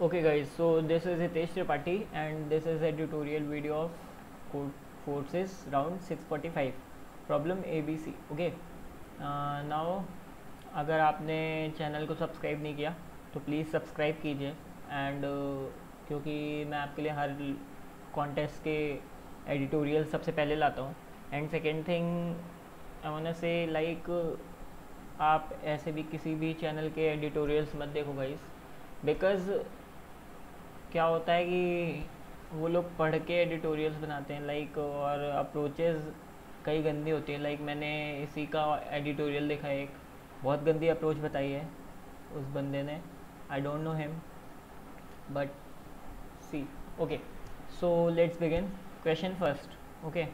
Okay guys, so this is Hitesh Tripathi and this is a tutorial video of code forces round 645 problem ABC. Okay, now अगर आपने channel को subscribe नहीं किया तो please subscribe कीजिए and क्योंकि मैं आपके लिए हर कॉन्टेस्ट के एडिटोरियल सबसे पहले लाता हूँ. And second thing I want say like आप ऐसे भी किसी भी चैनल के एडिटोरियल्स मत देखो गाइस, बिकॉज़ क्या होता है कि वो लोग पढ़ के एडिटोरियल्स बनाते हैं लाइक, और अप्रोचेस कई गंदी होती है. लाइक मैंने इसी का एडिटोरियल देखा है, एक बहुत गंदी अप्रोच बताई है उस बंदे ने. I don't know him but see. Okay, so let's begin. Question first. Okay,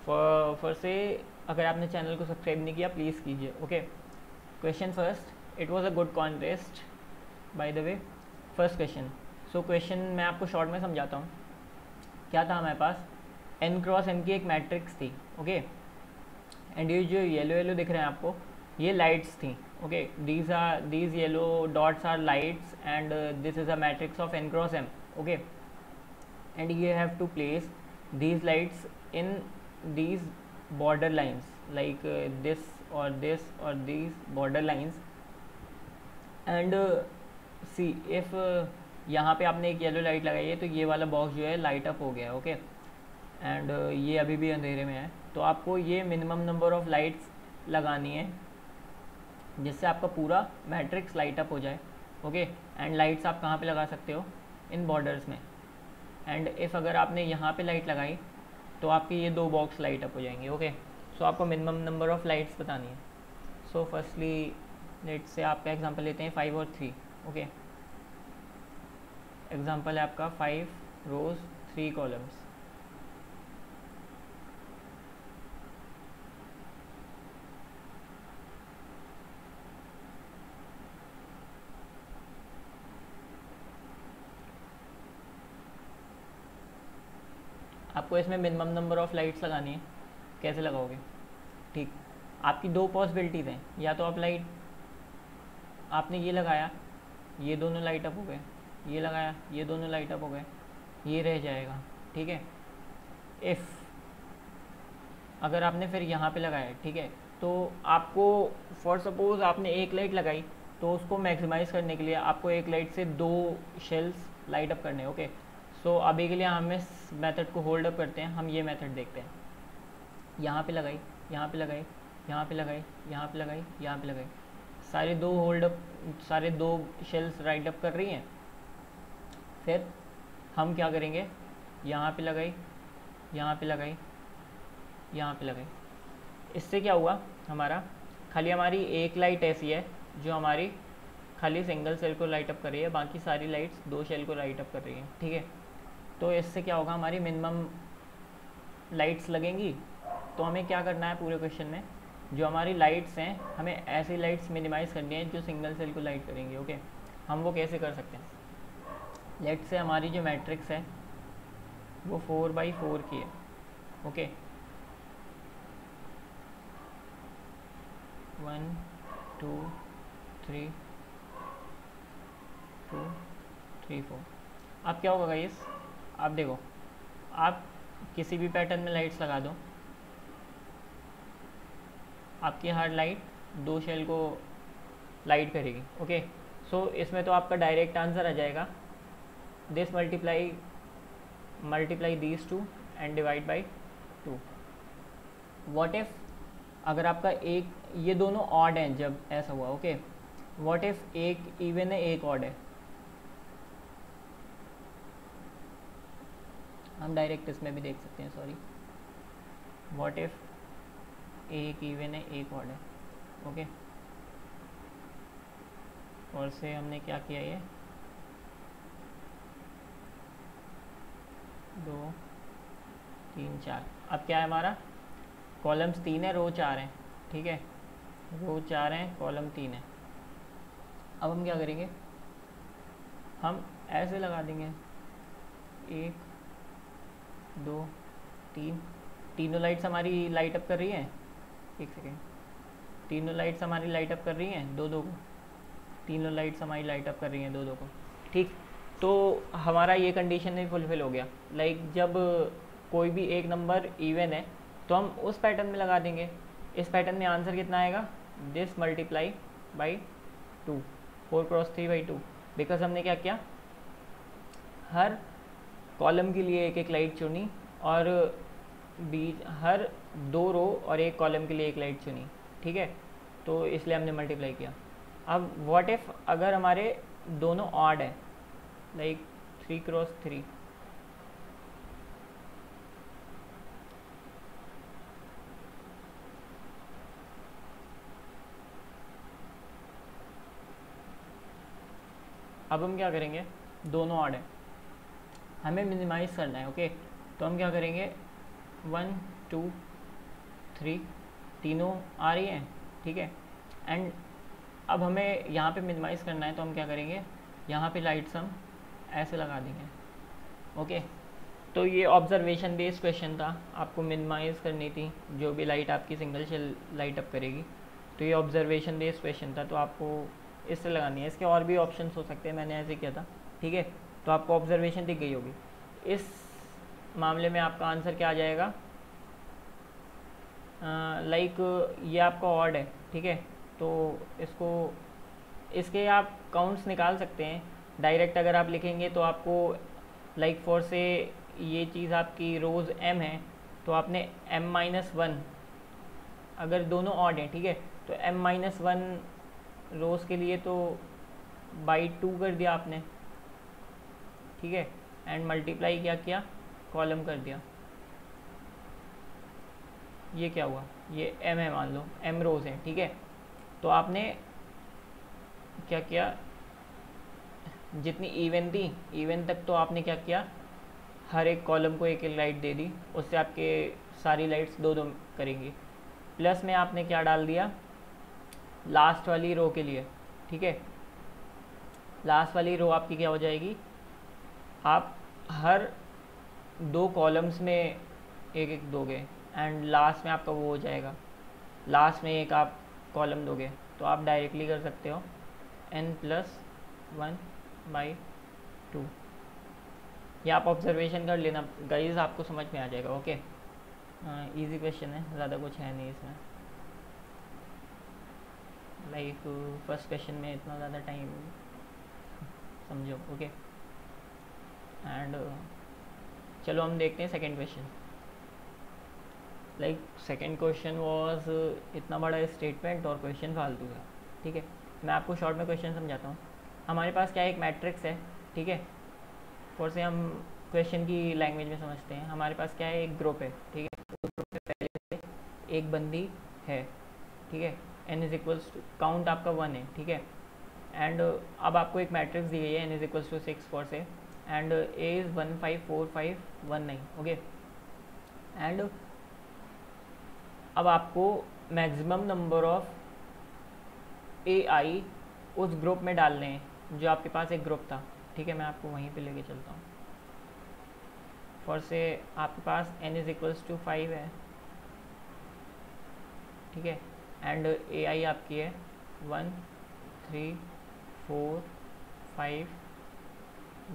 for say अगर आपने चैनल को सब्सक्राइब नहीं किया प्लीज़ कीजिए. Okay, question first. It was a good contest by the way. First question. So question मैं आपको short में समझाता हूँ. क्या था हमारे पास, n क्रॉस n की एक मैट्रिक्स थी. ओके, एंड ये जो येलो येलो दिख रहे हैं आपको, ये लाइट्स थी. Okay, these yellow dots are lights and this is a matrix of n cross m. Okay, and you have to place these lights in these border lines like this or these border lines. and see if यहाँ पे आपने एक yellow light लगाई है तो ये वाला box जो है लाइट अप हो गया है. ओके, एंड ये अभी भी अंधेरे में है, तो आपको ये मिनिमम नंबर ऑफ लाइट्स लगानी है जिससे आपका पूरा मैट्रिक्स लाइट अप हो जाए. ओके, एंड लाइट्स आप कहाँ पे लगा सकते हो, इन बॉर्डर्स में. एंड इफ़ अगर आपने यहाँ पे लाइट लगाई तो आपके ये दो बॉक्स लाइट अप हो जाएंगे. ओके, सो आपको मिनिमम नंबर ऑफ लाइट्स बतानी है. सो फर्स्टली लेट से आपका एग्जांपल लेते हैं 5 और 3. ओके, एग्जांपल है आपका 5 रोज 3 कॉलम्स. आपको इसमें मिनिमम नंबर ऑफ लाइट्स लगानी है. कैसे लगाओगे? ठीक, आपकी दो पॉसिबिलिटीज़ हैं. या तो आप लाइट आपने ये लगाया, ये दोनों लाइट अप हो गए, ये लगाया, ये दोनों लाइट अप हो गए, ये रह जाएगा. ठीक है. इफ़ अगर आपने फिर यहाँ पे लगाया, ठीक है, तो आपको फॉर सपोज़ आपने एक लाइट लगाई तो उसको मैक्सिमाइज़ करने के लिए आपको एक लाइट से दो शेल्स लाइट अप करने. ओके, सो अभी के लिए हम इस मेथड को होल्ड अप करते हैं. हम ये मेथड देखते हैं. यहाँ पे लगाई, यहाँ पे लगाई, यहाँ पे लगाई, यहाँ पे लगाई, यहाँ पे लगाई, सारे दो होल्ड अप, सारे दो शेल्स राइट अप कर रही हैं. फिर हम क्या करेंगे, यहाँ पे लगाई, यहाँ पे लगाई, यहाँ पे लगाई. इससे क्या हुआ, हमारा खाली हमारी एक लाइट ऐसी है जो हमारी खाली सिंगल सेल को लाइट अप कर रही है, बाकी सारी लाइट्स दो शेल को लाइट अप कर रही हैं. ठीक है, तो इससे क्या होगा, हमारी मिनिमम लाइट्स लगेंगी. तो हमें क्या करना है पूरे क्वेश्चन में, जो हमारी लाइट्स हैं हमें ऐसी लाइट्स मिनिमाइज़ करनी है जो सिंगल सेल को लाइट करेंगी. ओके, हम वो कैसे कर सकते हैं. लेट से हमारी जो मैट्रिक्स है वो 4x4 की है. ओके, 1 2 3 2 3 4. अब क्या होगा गाइस, आप देखो, आप किसी भी पैटर्न में लाइट्स लगा दो, आपकी हर लाइट दो शेल को लाइट करेगी. ओके, सो इसमें तो आपका डायरेक्ट आंसर आ जाएगा, this multiply these two and divide by 2. What if अगर आपका एक, ये दोनों ऑड हैं जब ऐसा हुआ. ओके, व्हाट इफ़ एक इवन है एक ऑड है. हम डायरेक्ट इसमें भी देख सकते हैं. सॉरी, व्हाट इफ़ एक इवन है एक ऑड है. ओके, और से हमने क्या किया, ये 2 3 4. अब क्या है हमारा, कॉलम्स 3 है, रो 4 है. ठीक है, रो 4 है, कॉलम 3 है. अब हम क्या करेंगे, हम ऐसे लगा देंगे 1 2 3. तीनों लाइट्स हमारी लाइट अप कर रही हैं. एक सेकेंड, तीनों लाइट्स हमारी लाइट अप कर रही हैं दो दो को. तीनों लाइट्स हमारी लाइट अप कर रही हैं दो दो को, ठीक। तो हमारा ये कंडीशन भी फुलफिल हो गया। लाइक जब कोई भी एक नंबर इवन है तो हम उस पैटर्न में लगा देंगे। इस पैटर्न में आंसर कितना आएगा, this multiply by 2, 4 cross 3 by 2, because हमने क्या किया, हर कॉलम के लिए एक एक लाइट चुनी और बीच हर 2 रो और एक कॉलम के लिए एक लाइट चुनी, ठीक है। तो इसलिए हमने मल्टीप्लाई किया। अब व्हाट इफ़ अगर हमारे दोनों ऑड है, लाइक 3 क्रॉस 3, अब हम क्या करेंगे, दोनों ऑड है, हमें मिनिमाइज़ करना है, ओके। तो हम क्या करेंगे, 1 2 3 तीनों आ रही हैं, ठीक है। एंड अब हमें यहाँ पे मिनिमाइज़ करना है, तो हम क्या करेंगे, यहाँ पे लाइट्स हम ऐसे लगा देंगे, ओके। तो ये ऑब्जर्वेशन बेस्ड क्वेश्चन था, आपको मिनिमाइज़ करनी थी जो भी लाइट आपकी सिंगल शेल लाइट अप करेगी। तो ये ऑब्जर्वेशन बेस्ड क्वेश्चन था, तो आपको इससे लगानी है। इसके और भी ऑप्शंस हो सकते हैं, मैंने ऐसे किया था, ठीक है। तो आपको ऑब्जर्वेशन दिख गई होगी। इस मामले में आपका आंसर क्या आ जाएगा, लाइक ये आपका ऑड है, ठीक है। तो इसके आप काउंट्स निकाल सकते हैं डायरेक्ट। अगर आप लिखेंगे तो आपको लाइक फॉर से ये चीज़ आपकी रोज़ m है, तो आपने m-1, अगर दोनों ऑड हैं, ठीक है, तो m-1 रोज़ के लिए तो बाई 2 कर दिया आपने, ठीक है। एंड मल्टीप्लाई क्या किया, कॉलम कर दिया। ये क्या हुआ, ये m है, मान लो m रोज़ हैं, ठीक है। तो आपने क्या किया, जितनी इवन थी, इवन तक तो आपने क्या किया, हर एक कॉलम को एक एक लाइट दे दी, उससे आपके सारी लाइट्स दो दो करेंगी। प्लस में आपने क्या डाल दिया, लास्ट वाली रो के लिए, ठीक है। लास्ट वाली रो आपकी क्या हो जाएगी, आप हर 2 कॉलम्स में एक एक दोगे, एंड लास्ट में आपका वो हो जाएगा, लास्ट में एक आप कॉलम दोगे। तो आप डायरेक्टली कर सकते हो n+1/2। ये आप ऑब्जर्वेशन कर लेना गाइस, आपको समझ में आ जाएगा, ओके। इजी क्वेश्चन है, ज़्यादा कुछ है नहीं इसमें। लाइक फर्स्ट क्वेश्चन में इतना ज़्यादा टाइम समझो, ओके। एंड चलो हम देखते हैं second question. Like second question was इतना बड़ा स्टेटमेंट और क्वेश्चन फालतू है, ठीक है। मैं आपको शॉर्ट में क्वेश्चन समझाता हूँ। हमारे पास क्या है, एक मैट्रिक्स है, ठीक है। फॉर से हम क्वेश्चन की लैंग्वेज में समझते हैं। हमारे पास क्या है, एक ग्रुप है, ठीक है। उस ग्रुप में पहले से एक बंदी है, ठीक है। n = काउंट आपका 1 है, ठीक है। एंड अब आपको एक मैट्रिक्स दी गई है, n = 6 फॉर से, and a is 1 5 4 5 1 9, okay. And अब आपको मैक्सिमम नंबर ऑफ AI उस ग्रुप में डालने हैं जो आपके पास एक ग्रुप था, ठीक है। मैं आपको वहीं पे लेके चलता हूँ। फॉर से आपके पास n = 5 है, ठीक है। एंड AI आपकी है 1 3 4 5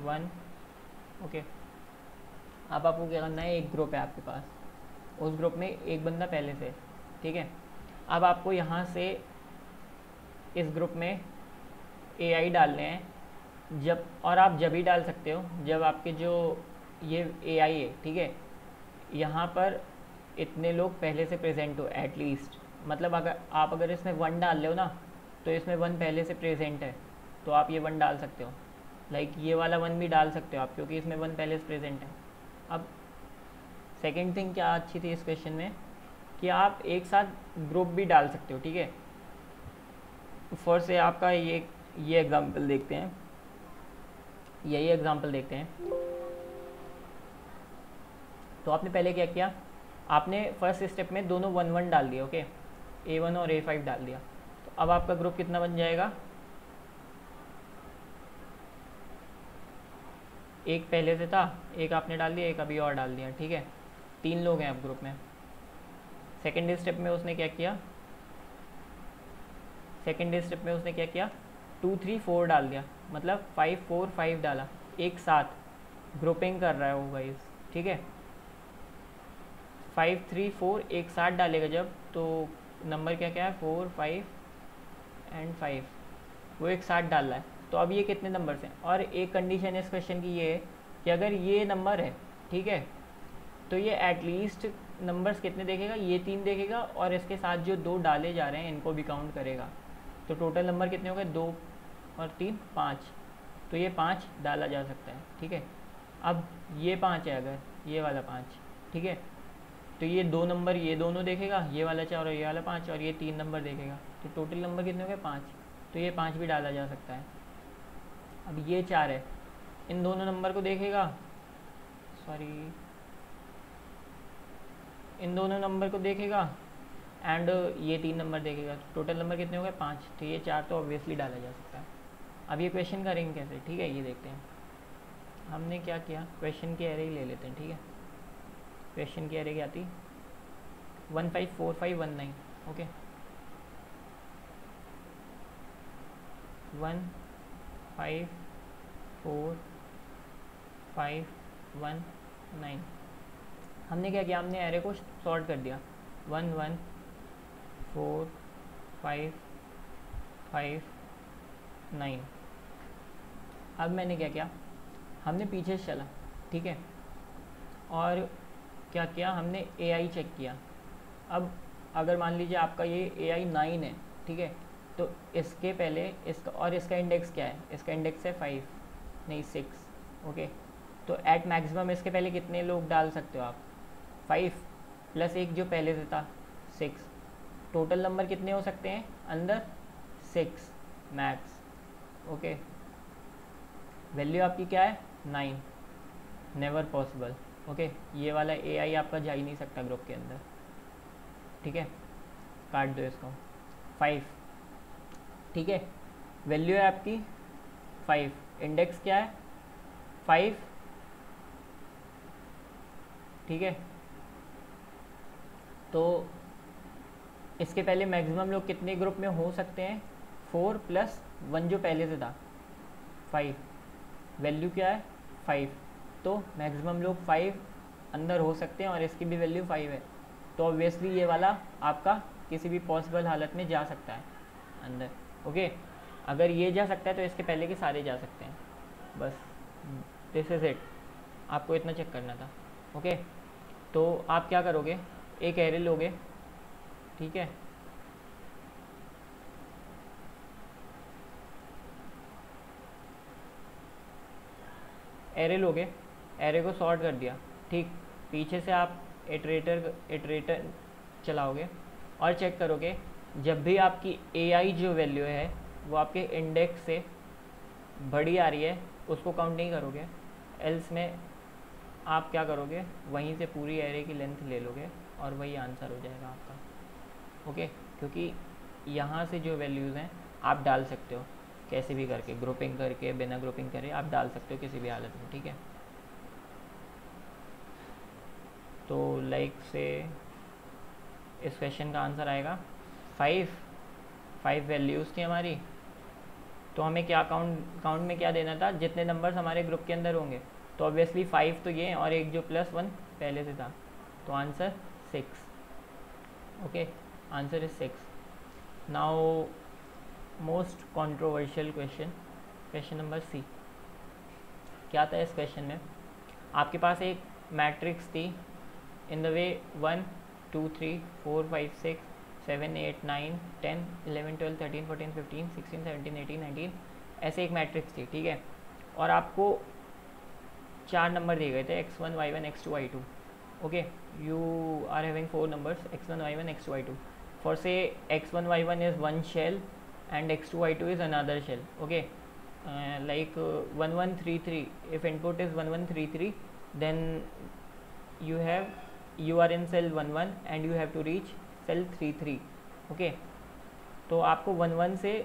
1, ओके। अब आपको क्या करना है, एक ग्रुप है आपके पास, उस ग्रुप में एक बंदा पहले से, ठीक है। अब आपको यहाँ से इस ग्रुप में AI डालने हैं जब, और आप जब ही डाल सकते हो जब आपके जो ये AI है, ठीक है, यहाँ पर इतने लोग पहले से प्रेजेंट हो एटलीस्ट। मतलब अगर इसमें 1 डाल रहे हो ना, तो इसमें 1 पहले से प्रेजेंट है, तो आप ये 1 डाल सकते हो। लाइक ये वाला 1 भी डाल सकते हो आप, क्योंकि इसमें 1 पहले से प्रेजेंट है। अब सेकेंड थिंग क्या अच्छी थी इस क्वेश्चन में, कि आप एक साथ ग्रुप भी डाल सकते हो, ठीक है। फॉर से आपका ये एग्जांपल देखते हैं, यही एग्जांपल देखते हैं। तो आपने पहले क्या किया, आपने फर्स्ट स्टेप में दोनों 1 1 डाल दिया, ओके। A1 और A5 डाल दिया। तो अब आपका ग्रुप कितना बन जाएगा, एक पहले से था, एक आपने डाल दिया, एक अभी और डाल दिया, ठीक है। 3 लोग हैं अब ग्रुप में। सेकेंड स्टेप में उसने क्या किया, 2 3 4 डाल दिया, मतलब 5 4 5 डाला, एक साथ ग्रुपिंग कर रहा है वो गाइस, ठीक है। 5 3 4 एक साथ डालेगा जब, तो नंबर क्या क्या है 4 5 एंड 5, वो एक साथ डाल रहा है। तो अब ये कितने नंबर्स हैं, और एक कंडीशन इस क्वेश्चन की ये है कि अगर ये नंबर है, ठीक है, तो ये एटलीस्ट नंबर्स कितने देखेगा, ये 3 देखेगा, और इसके साथ जो 2 डाले जा रहे हैं इनको भी काउंट करेगा। तो टोटल नंबर कितने हो गए, 2 और 3 5, तो ये 5 डाला जा सकता है, ठीक है। अब ये 5 है, अगर ये वाला 5, ठीक है, तो ये 2 नंबर ये दोनों देखेगा, ये वाला 4 और ये वाला 5, और ये 3 नंबर देखेगा, तो टोटल नंबर कितने हो गए 5, तो ये 5 भी डाला जा सकता है। अब ये 4 है, इन दोनों नंबर को देखेगा, सॉरी, इन दोनों नंबर को देखेगा एंड ये 3 नंबर देखेगा, तो टोटल नंबर कितने हो गए 5, तो ये 4 तो ऑब्वियसली डाला जा सकता है। अब ये क्वेश्चन करेंगे कैसे, ठीक है, ये देखते हैं। हमने क्या किया, क्वेश्चन की एरे ही ले लेते हैं, ठीक है। क्वेश्चन की एरे क्या थी, 1 5 4 5 1 9, ओके, 1 5 4 5 1 9। हमने क्या किया, हमने एरे को सॉर्ट कर दिया, 1 1 4 5 5 9। अब मैंने क्या किया, हमने पीछे से चला, ठीक है, और क्या किया, हमने AI चेक किया। अब अगर मान लीजिए आपका ये AI 9 है, ठीक है, तो इसके पहले इसका, और इसका इंडेक्स क्या है, इसका इंडेक्स है 5 नहीं 6, ओके, तो एट मैक्सिमम इसके पहले कितने लोग डाल सकते हो आप, 5 प्लस एक जो पहले से था 6, टोटल नंबर कितने हो सकते हैं अंदर 6 मैक्स, ओके। वैल्यू आपकी क्या है 9, नेवर पॉसिबल, ओके। ये वाला AI आपका जा ही नहीं सकता ग्रुप के अंदर, ठीक है, काट दो इसको। 5, ठीक है, वैल्यू है आपकी 5, इंडेक्स क्या है 5, ठीक है, तो इसके पहले मैक्सिमम लोग कितने ग्रुप में हो सकते हैं, 4 प्लस 1 जो पहले से था 5, वैल्यू क्या है 5, तो मैक्सिमम लोग 5 अंदर हो सकते हैं, और इसकी भी वैल्यू 5 है, तो ऑब्वियसली ये वाला आपका किसी भी पॉसिबल हालत में जा सकता है अंदर, ओके। अगर ये जा सकता है तो इसके पहले के सारे जा सकते हैं, बस दिस इज़ इट, आपको इतना चेक करना था, ओके। तो आप क्या करोगे, एक एरे लोगे, ठीक है, एरे लोगे, एरे को सॉर्ट कर दिया, ठीक, पीछे से आप इटरेटर चलाओगे और चेक करोगे, जब भी आपकी AI जो वैल्यू है वो आपके इंडेक्स से बड़ी आ रही है उसको काउंट नहीं करोगे, एल्स में आप क्या करोगे, वहीं से पूरी एरे की लेंथ ले लोगे और वही आंसर हो जाएगा आपका, ओके। क्योंकि यहाँ से जो वैल्यूज़ हैं आप डाल सकते हो कैसे भी करके, ग्रुपिंग करके, बिना ग्रुपिंग करे आप डाल सकते हो किसी भी हालत में, ठीक है। तो लाइक से इस क्वेश्चन का आंसर आएगा 5 वैल्यूज़ थी हमारी, तो हमें क्या काउंट में क्या देना था, जितने नंबर्स हमारे ग्रुप के अंदर होंगे, तो ऑब्वियसली 5 तो ये और एक जो +1 पहले से था, तो answer 6, okay, answer is 6। Now most controversial question, question number C। क्या था इस क्वेश्चन में, आपके पास एक मैट्रिक्स थी इन द वे 1 2 3 4 5 6 7 8 9 10 11 12 13 14 15 16 17 18 19, ऐसे एक मैट्रिक्स थी, ठीक है, और आपको 4 नंबर दिए गए थे, x1 y1 x2 y2, okay, you are having 4 numbers x1 y1 x2 y2, for say x1 y1 is one cell and x2 y2 is another shell, okay, like 1133, if input is 1133 then you are in cell 11 and you have to reach cell 33, okay। तो आपको 11 से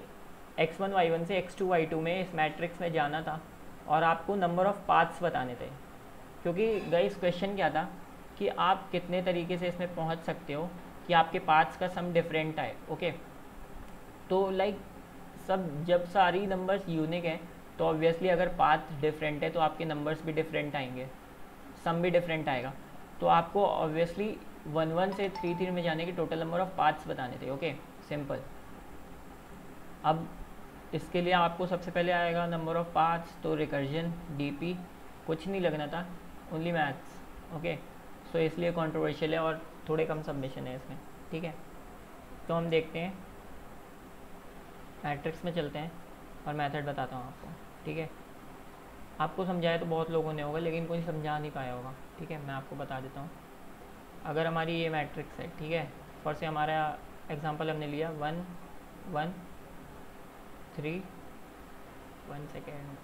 x1 y1 से x2 y2 में इस matrix में जाना था, और आपको नंबर ऑफ पाथ्स बताने थे, क्योंकि गाइस क्वेश्चन क्या था कि आप कितने तरीके से इसमें पहुंच सकते हो कि आपके पाथ्स का सम डिफरेंट आए, ओके। तो लाइक सब जब सारी नंबर्स यूनिक हैं तो ऑब्वियसली अगर पाथ डिफरेंट है तो आपके नंबर्स भी डिफरेंट आएंगे, सम भी डिफरेंट आएगा। तो आपको ऑब्वियसली 1 1 से 3 3 में जाने के टोटल नंबर ऑफ पाथ्स बताने थे। Okay, simple. अब इसके लिए आपको सबसे पहले आएगा नंबर ऑफ पाथ्स, तो रिकर्जन डीपी कुछ नहीं लगना था, ओनली मैथ्स। ओके, सो इसलिए कंट्रोवर्शियल है और थोड़े कम सबमिशन है इसमें। ठीक है, तो हम देखते हैं, मैट्रिक्स में चलते हैं और मेथड बताता हूँ आपको। ठीक है, आपको समझाया तो बहुत लोगों ने होगा लेकिन कोई समझा नहीं पाया होगा। ठीक है, मैं आपको बता देता हूँ। अगर हमारी ये मैट्रिक्स है, ठीक है, फॉर से हमारा एग्जांपल हमने लिया 1 1 3 1 सेकेंड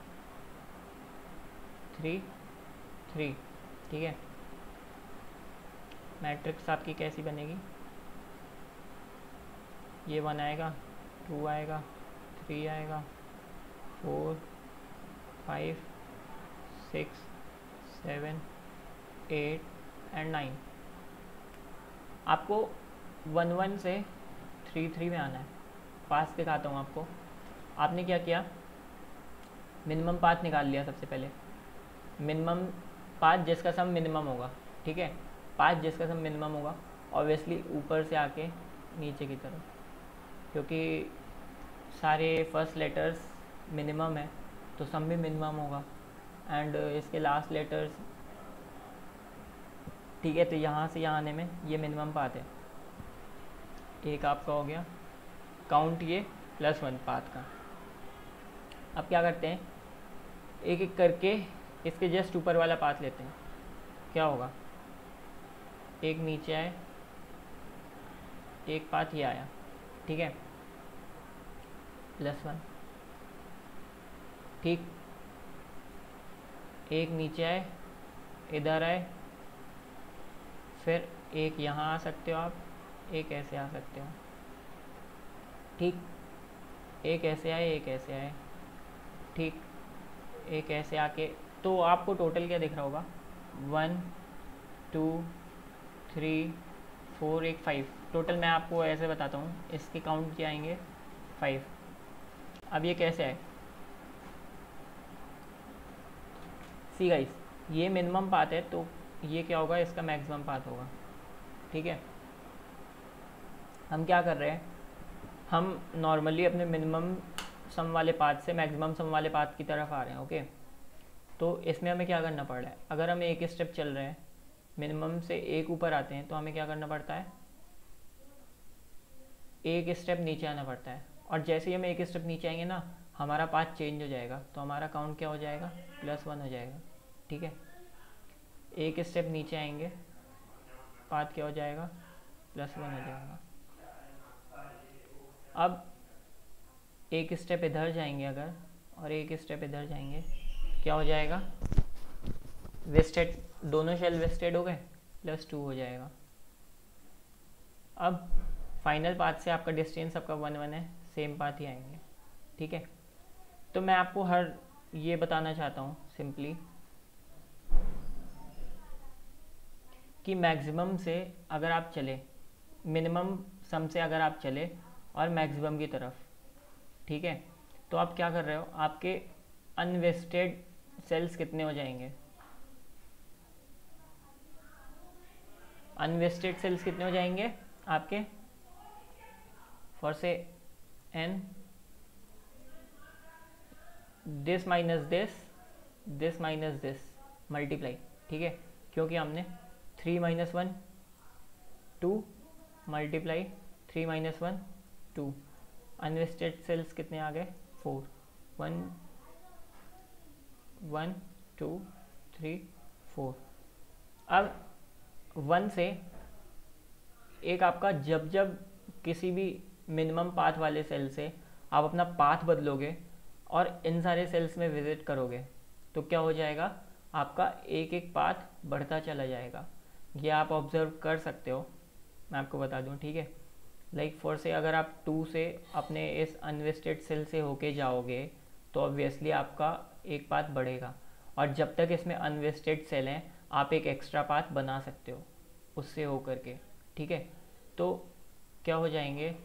3 3। ठीक है, मैट्रिक्स आपकी कैसी बनेगी, ये 1 आएगा, 2 आएगा, 3 आएगा, 4 5 6 7 8 एंड 9। आपको 1 1 से 3 3 में आना है। पास दिखाता हूँ आपको। आपने क्या किया, मिनिमम पाथ निकाल लिया सबसे पहले। मिनिमम पाथ जिसका सम मिनिमम होगा, ठीक है, पाथ जिसका सम मिनिमम होगा ऑब्वियसली ऊपर से आके नीचे की तरफ, क्योंकि सारे फर्स्ट लेटर्स मिनिमम है तो सम भी मिनिमम होगा एंड इसके लास्ट लेटर्स। ठीक है, तो यहाँ से यहाँ आने में ये मिनिमम पाथ है। एक आपका हो गया काउंट ये +1 पाथ का। अब क्या करते हैं, एक एक करके इसके जस्ट ऊपर वाला पाथ लेते हैं। क्या होगा, एक नीचे आए, एक पाथ ये आया, ठीक है, +1। ठीक, एक नीचे आए, इधर आए, फिर एक यहाँ आ सकते हो आप, एक ऐसे आ सकते हो। ठीक, एक ऐसे आए, एक ऐसे आए, ठीक, एक ऐसे आके, तो आपको टोटल क्या दिख रहा होगा, 1 2 3 4 एक 5। टोटल मैं आपको ऐसे बताता हूँ, इसके काउंट क्या आएंगे 5। अब ये कैसे आए, सी गाइस, ये मिनिमम पाथ है तो ये क्या होगा, इसका मैक्सिमम पाथ होगा। ठीक है, हम क्या कर रहे हैं, हम नॉर्मली अपने मिनिमम सम वाले पाथ से मैक्सिमम सम वाले पाथ की तरफ आ रहे हैं। ओके, तो इसमें हमें क्या करना पड़ रहा है, अगर हम एक स्टेप चल रहे हैं, मिनिमम से एक ऊपर आते हैं तो हमें क्या करना पड़ता है, एक स्टेप नीचे आना पड़ता है। और जैसे ही हम एक स्टेप नीचे आएंगे ना, हमारा पाथ चेंज हो जाएगा, तो हमारा काउंट क्या हो जाएगा, +1 हो जाएगा। ठीक है, एक स्टेप नीचे आएंगे, पाथ क्या हो जाएगा, +1 हो जाएगा। अब एक स्टेप इधर जाएंगे अगर, और एक स्टेप इधर जाएंगे, क्या हो जाएगा, वेस्टेड, दोनों शेल वेस्टेड हो गए, +2 हो जाएगा। अब फाइनल पाथ से आपका डिस्टेंस आपका 1 1 है, सेम पाथ ही आएंगे। ठीक है, तो मैं आपको हर ये बताना चाहता हूँ सिंपली कि मैक्सिमम से अगर आप चले, मिनिमम सम से अगर आप चले और मैक्सिमम की तरफ, ठीक है, तो आप क्या कर रहे हो, आपके अनवेस्टेड सेल्स कितने हो जाएंगे, अनवेस्टेड सेल्स कितने हो जाएंगे आपके, फॉर से n, this minus this minus this multiply. ठीक है, क्योंकि हमने 3 - 1 2 मल्टीप्लाई 3 - 1 2, अनवेस्टेड सेल्स कितने आ गए 4, 1 1 2 3 4। अब 1 से एक आपका जब जब किसी भी मिनिमम पाथ वाले सेल से आप अपना पाथ बदलोगे और इन सारे सेल्स में विजिट करोगे तो क्या हो जाएगा, आपका एक एक पाथ बढ़ता चला जाएगा। ये आप ऑब्जर्व कर सकते हो, मैं आपको बता दूं। ठीक है, लाइक फॉर से अगर आप 2 से अपने इस अनवेस्टेड सेल से होके जाओगे तो ऑब्वियसली आपका एक पाथ बढ़ेगा, और जब तक इसमें अनवेस्टेड सेल हैं आप एक एक्स्ट्रा पाथ बना सकते हो उससे होकर के। ठीक है, तो क्या हो जाएंगे,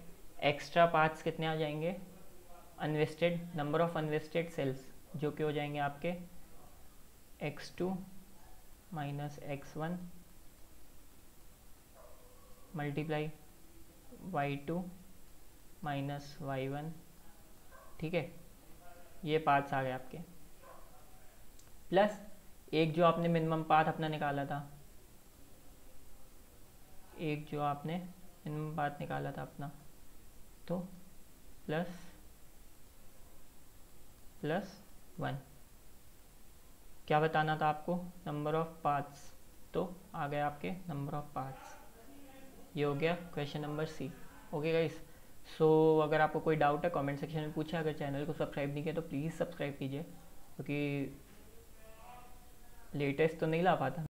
एक्स्ट्रा पाथ्स कितने आ जाएंगे, unvested number of unvested sales जो कि हो जाएंगे आपके x2 minus x1 multiply y2 minus y1। ठीक है, ये पाथ्स आ गए आपके, प्लस एक जो आपने मिनिमम पाथ अपना निकाला था, एक जो आपने मिनिमम पाथ निकाला था अपना, तो प्लस प्लस 1। क्या बताना था आपको? Number of paths. तो आ गए आपके नंबर ऑफ पाथ्स। ये हो गया question number C. Okay guys, so अगर आपको कोई डाउट है कमेंट सेक्शन में पूछें। अगर चैनल को सब्सक्राइब नहीं किया तो प्लीज़ सब्सक्राइब कीजिए, क्योंकि लेटेस्ट तो नहीं ला पाता।